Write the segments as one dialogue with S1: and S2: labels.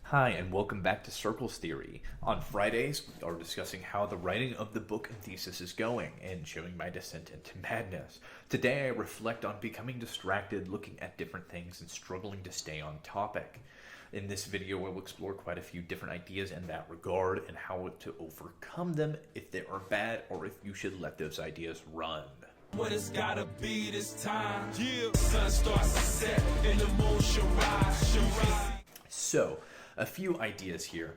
S1: Hi, and welcome back to Circles Theory. On Fridays, we are discussing how the writing of the book and thesis is going and showing my descent into madness. Today, I reflect on becoming distracted, looking at different things, and struggling to stay on topic. In this video, we'll explore quite a few different ideas in that regard and how to overcome them, if they are bad, or if you should let those ideas run.
S2: What it's gotta be this time. Yeah. Sun starts to set and the moon should rise.
S1: So, a few ideas here.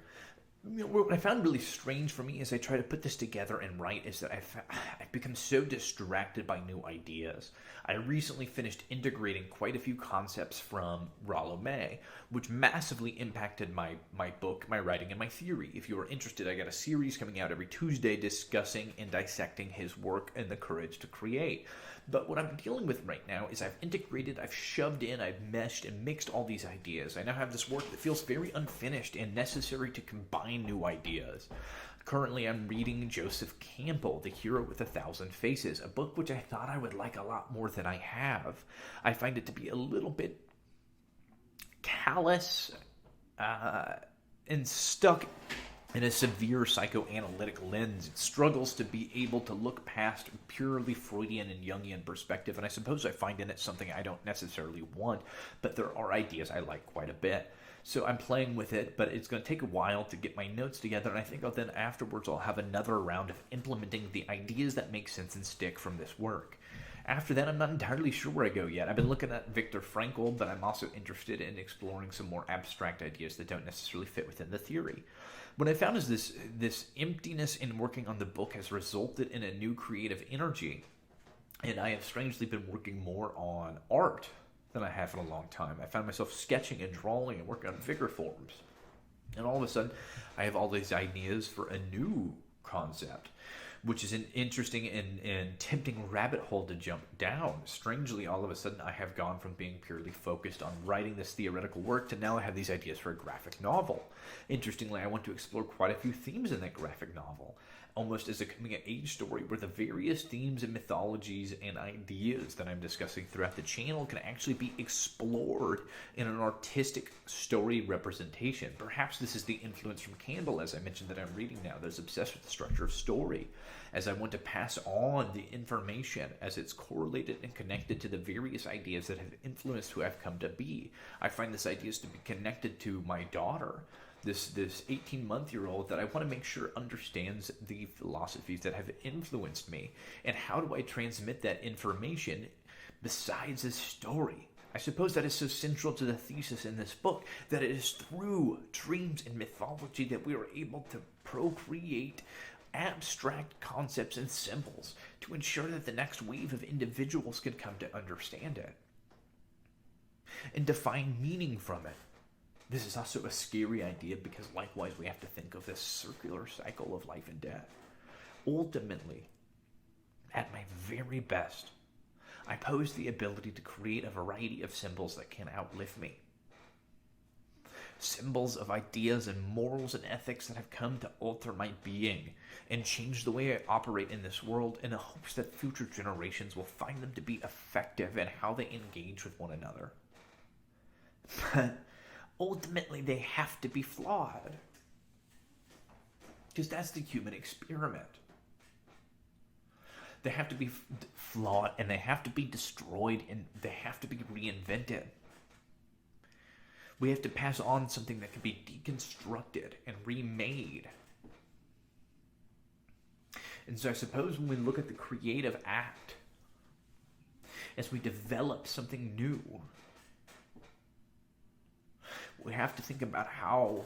S1: What I found really strange for me as I try to put this together and write is that I've become so distracted by new ideas. I recently finished integrating quite a few concepts from Rollo May, which massively impacted my book, my writing, and my theory. If you are interested, I got a series coming out every Tuesday discussing and dissecting his work and the courage to create. But what I'm dealing with right now is I've integrated, I've shoved in, I've meshed and mixed all these ideas. I now have this work that feels very unfinished and necessary to combine new ideas. Currently, I'm reading Joseph Campbell, The Hero with a Thousand Faces, a book which I thought I would like a lot more than I have. I find it to be a little bit callous and stuck in a severe psychoanalytic lens. It struggles to be able to look past purely Freudian and Jungian perspective, and I suppose I find in it something I don't necessarily want, but there are ideas I like quite a bit. So I'm playing with it, but it's going to take a while to get my notes together, and I think then afterwards I'll have another round of implementing the ideas that make sense and stick from this work. After that, I'm not entirely sure where I go yet. I've been looking at Viktor Frankl, but I'm also interested in exploring some more abstract ideas that don't necessarily fit within the theory. What I found is this emptiness in working on the book has resulted in a new creative energy, and I have strangely been working more on art than I have in a long time. I found myself sketching and drawing and working on figure forms, and all of a sudden, I have all these ideas for a new concept, which is an interesting and tempting rabbit hole to jump down. Strangely, all of a sudden, I have gone from being purely focused on writing this theoretical work to now I have these ideas for a graphic novel. Interestingly, I want to explore quite a few themes in that graphic novel, almost as a coming-of-age story where the various themes and mythologies and ideas that I'm discussing throughout the channel can actually be explored in an artistic story representation. Perhaps this is the influence from Campbell, as I mentioned, that I'm reading now, that's obsessed with the structure of story, as I want to pass on the information as it's correlated and connected to the various ideas that have influenced who I've come to be. I find this ideas to be connected to my daughter, this 18-month-year-old that I want to make sure understands the philosophies that have influenced me. And how do I transmit that information besides a story? I suppose that is so central to the thesis in this book, that it is through dreams and mythology that we are able to procreate abstract concepts and symbols to ensure that the next wave of individuals can come to understand it and define meaning from it. This is also a scary idea because likewise we have to think of this circular cycle of life and death. Ultimately, at my very best, I pose the ability to create a variety of symbols that can outlive me. Symbols of ideas and morals and ethics that have come to alter my being and change the way I operate in this world in the hopes that future generations will find them to be effective in how they engage with one another. But ultimately, they have to be flawed. Because that's the human experiment. They have to be flawed, and they have to be destroyed, and they have to be reinvented. We have to pass on something that can be deconstructed and remade. And so I suppose when we look at the creative act, as we develop something new, we have to think about how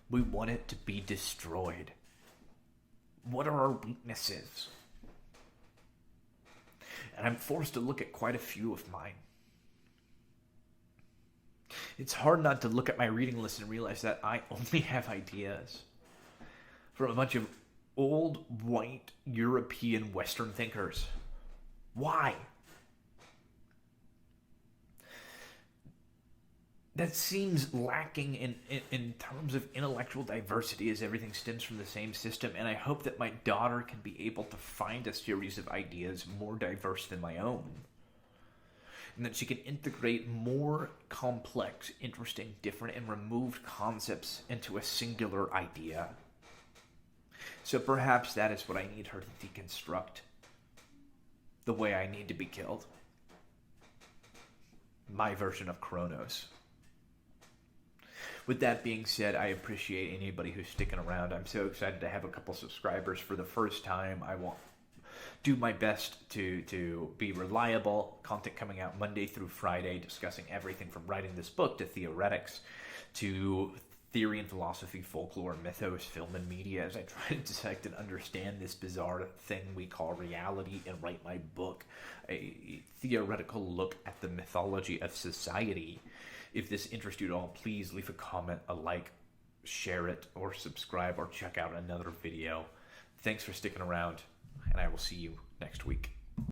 S1: we want it to be destroyed. What are our weaknesses? And I'm forced to look at quite a few of mine. It's hard not to look at my reading list and realize that I only have ideas from a bunch of old, white, European, Western thinkers. Why? That seems lacking in terms of intellectual diversity, as everything stems from the same system, and I hope that my daughter can be able to find a series of ideas more diverse than my own. and that she can integrate more complex, interesting, different, and removed concepts into a singular idea. So perhaps that is what I need her to deconstruct. The way I need to be killed. My version of Kronos. With that being said, I appreciate anybody who's sticking around. I'm so excited to have a couple subscribers for the first time. I will do my best to be reliable. Content coming out Monday through Friday, discussing everything from writing this book to theoretics to theory and philosophy, folklore, mythos, film, and media, as I try to dissect and understand this bizarre thing we call reality and write my book, a theoretical look at the mythology of society. If this interests you at all, please leave a comment, a like, share it, or subscribe, or check out another video. Thanks for sticking around, and I will see you next week.